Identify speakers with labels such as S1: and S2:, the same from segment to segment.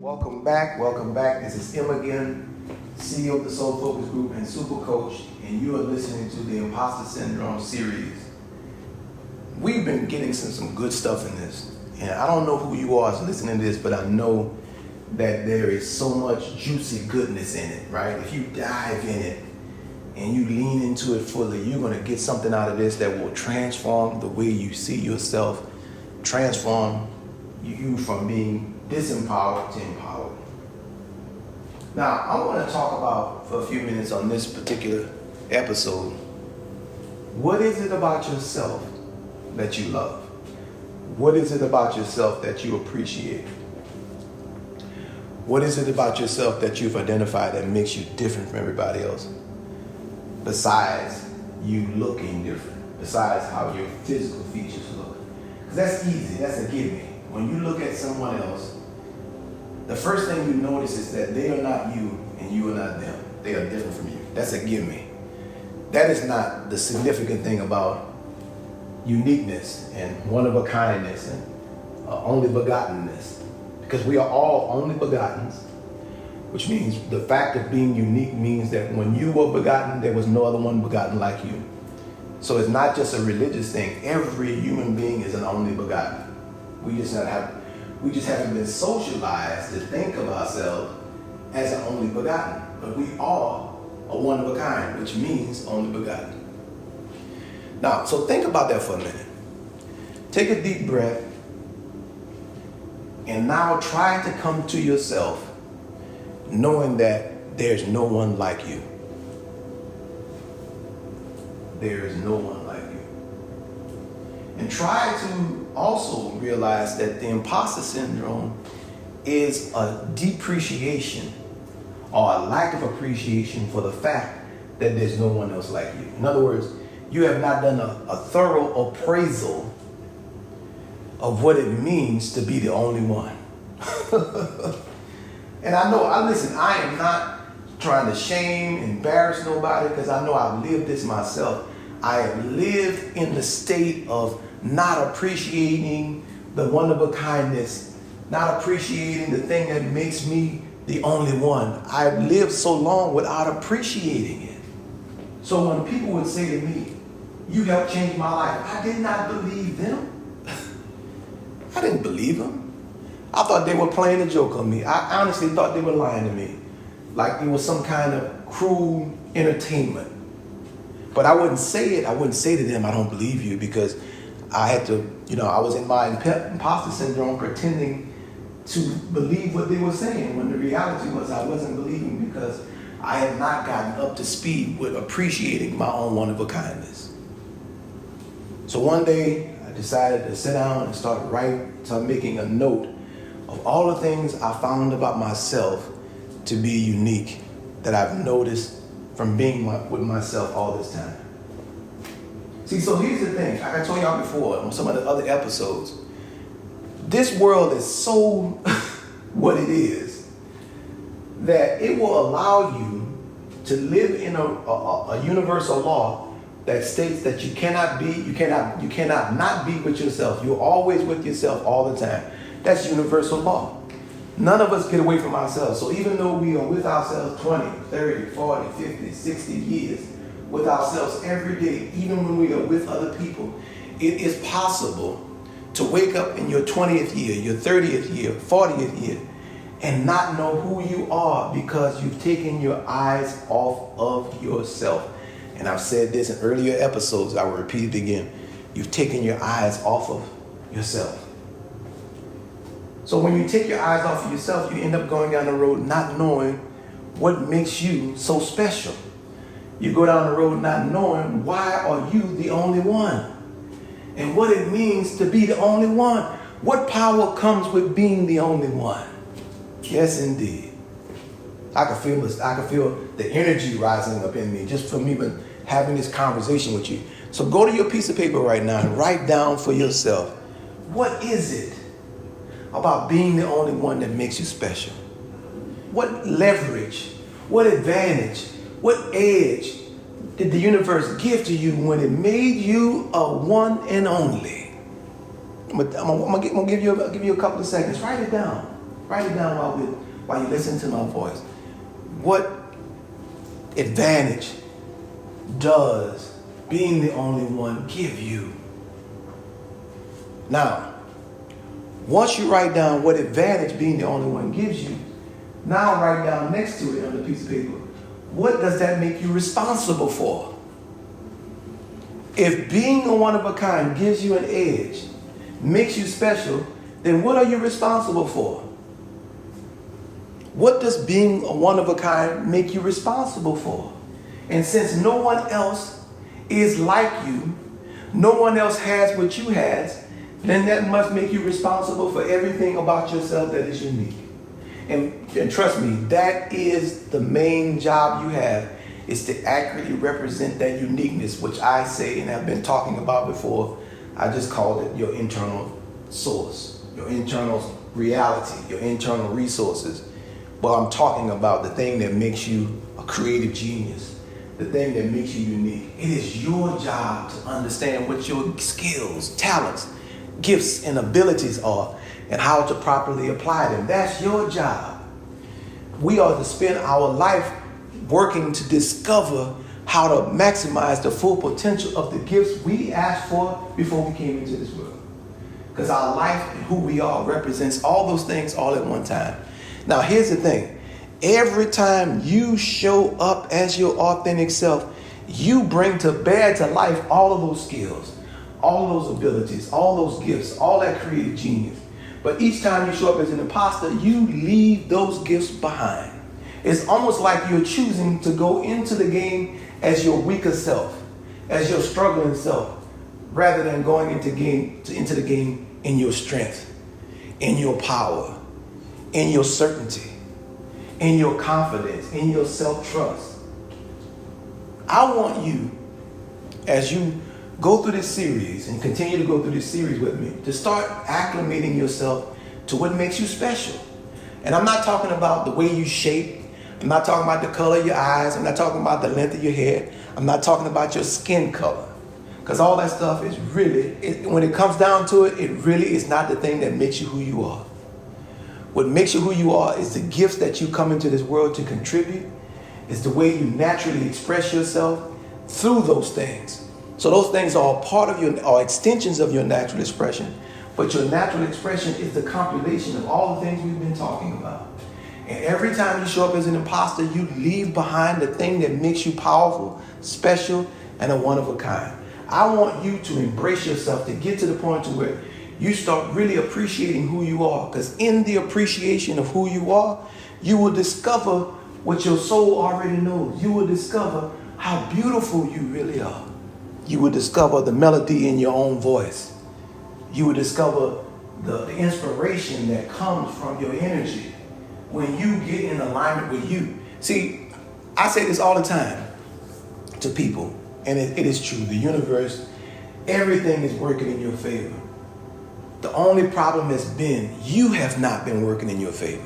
S1: Welcome back. Welcome back. This is Im again, CEO of the Soul Focus Group and Super Coach, and you are listening to the Imposter Syndrome series. We've been getting some good stuff in this, and I don't know who you are listening to this, but I know that there is so much juicy goodness in it, right? If you dive in it and you lean into it fully, you're going to get something out of this that will transform the way you see yourself, transform you from being disempowered to empowered. Now, I want to talk about for a few minutes on this particular episode, what is it about yourself that you love? What is it about yourself that you appreciate? What is it about yourself that you've identified that makes you different from everybody else? Besides you looking different, besides how your physical features look. Because that's easy, that's a gimme. When you look at someone else, the first thing you notice is that they are not you and you are not them. They are different from you. That's a gimme. That is not the significant thing about uniqueness and one-of-a-kindness and only begottenness. Because we are all only begottens, which means the fact of being unique means that when you were begotten, there was no other one begotten like you. So it's not just a religious thing. Every human being is an only begotten. We just haven't been socialized to think of ourselves as an only begotten. But we are a one of a kind, which means only begotten. Now, so think about that for a minute. Take a deep breath and now try to come to yourself knowing that there's no one like you. There is no one like you. And try to also realize that the imposter syndrome is a depreciation or a lack of appreciation for the fact that there's no one else like you. In other words, you have not done a thorough appraisal of what it means to be the only one. And I am not trying to shame, embarrass nobody, because I know I've lived this myself. I have lived in the state of not appreciating the one-of-a-kindness, not appreciating the thing that makes me the only one. I've lived so long without appreciating it. So when people would say to me, "You helped change my life," I did not believe them. I didn't believe them. I thought they were playing a joke on me. I honestly thought they were lying to me, like it was some kind of cruel entertainment. But I wouldn't say it. I wouldn't say to them, "I don't believe you," because I had to, I was in my imposter syndrome pretending to believe what they were saying, when the reality was I wasn't believing because I had not gotten up to speed with appreciating my own one-of-a-kindness. So one day I decided to sit down and start making a note of all the things I found about myself to be unique that I've noticed from being with myself all this time. See, so here's the thing. Like I told y'all before on some of the other episodes, this world is so what it is that it will allow you to live in a universal law that states that you cannot not be with yourself. You're always with yourself all the time. That's universal law. None of us get away from ourselves. So even though we are with ourselves 20, 30, 40, 50, 60 years, with ourselves every day, even when we are with other people, it is possible to wake up in your 20th year, your 30th year, 40th year, and not know who you are because you've taken your eyes off of yourself. And I've said this in earlier episodes, I will repeat it again. You've taken your eyes off of yourself. So when you take your eyes off of yourself, you end up going down the road not knowing what makes you so special. You go down the road not knowing why are you the only one and what it means to be the only one. What power comes with being the only one? Yes, indeed. I can feel the energy rising up in me just from even having this conversation with you. So go to your piece of paper right now and write down for yourself, what is it about being the only one that makes you special? What leverage, what advantage, what edge did the universe give to you when it made you a one and only? I'm gonna give you a couple of seconds. Write it down. Write it down while you listen to my voice. What advantage does being the only one give you? Now, once you write down what advantage being the only one gives you, now write down next to it on a piece of paper, what does that make you responsible for? If being a one of a kind gives you an edge, makes you special, then what are you responsible for? What does being a one of a kind make you responsible for? And since no one else is like you, no one else has what you has, then that must make you responsible for everything about yourself that is unique. And trust me, that is the main job you have, is to accurately represent that uniqueness, which I say and have been talking about before. I just called it your internal source, your internal reality, your internal resources. But I'm talking about the thing that makes you a creative genius, the thing that makes you unique. It is your job to understand what your skills, talents, gifts, and abilities are and how to properly apply them. That's your job. We are to spend our life working to discover how to maximize the full potential of the gifts we asked for before we came into this world. Because our life and who we are represents all those things all at one time. Now, here's the thing. Every time you show up as your authentic self, you bring to bear to life all of those skills, all of those abilities, all those gifts, all that creative genius. But each time you show up as an imposter, you leave those gifts behind. It's almost like you're choosing to go into the game as your weaker self, as your struggling self, rather than going into the game in your strength, in your power, in your certainty, in your confidence, in your self-trust. I want you, as you go through this series and continue to go through this series with me, to start acclimating yourself to what makes you special. And I'm not talking about the way you shape. I'm not talking about the color of your eyes. I'm not talking about the length of your hair. I'm not talking about your skin color. Because all that stuff is really, when it comes down to it, it really is not the thing that makes you who you are. What makes you who you are is the gifts that you come into this world to contribute. It's the way you naturally express yourself through those things. So those things are part of your, or extensions of your natural expression. But your natural expression is the compilation of all the things we've been talking about. And every time you show up as an imposter, you leave behind the thing that makes you powerful, special, and a one of a kind. I want you to embrace yourself, to get to the point to where you start really appreciating who you are. Because in the appreciation of who you are, you will discover what your soul already knows. You will discover how beautiful you really are. You will discover the melody in your own voice. You will discover the inspiration that comes from your energy when you get in alignment with you. See, I say this all the time to people, and it is true. The universe, everything is working in your favor. The only problem has been you have not been working in your favor.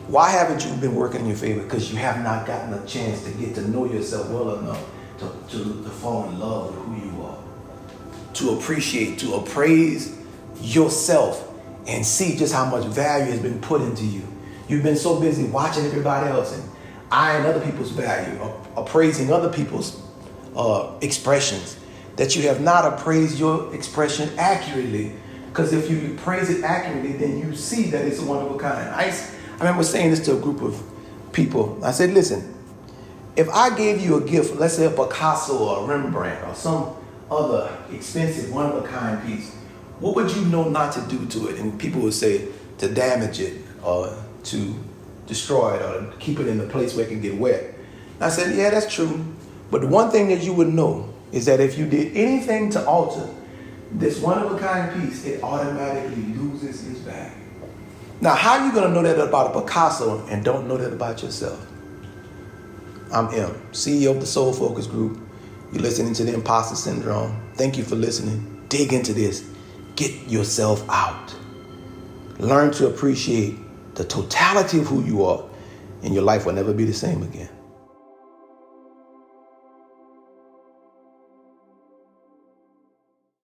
S1: Why haven't you been working in your favor? Because you have not gotten a chance to get to know yourself well enough to fall in love with who you are, to appreciate, to appraise yourself and see just how much value has been put into you. You've been so busy watching everybody else and eyeing other people's value, appraising other people's expressions, that you have not appraised your expression accurately. Because if you praise it accurately, then you see that it's one of a kind. I remember saying this to a group of people. I said, listen, if I gave you a gift, let's say a Picasso or a Rembrandt or some other expensive one of a kind piece, what would you know not to do to it? And people would say to damage it or to destroy it or keep it in a place where it can get wet. And I said, yeah, that's true. But the one thing that you would know is that if you did anything to alter this one of a kind piece, it automatically loses its value. Now, how are you going to know that about a Picasso and don't know that about yourself? I'm M, CEO of the Soul Focus Group. You're listening to the Imposter Syndrome. Thank you for listening. Dig into this. Get yourself out. Learn to appreciate the totality of who you are, and your life will never be the same again.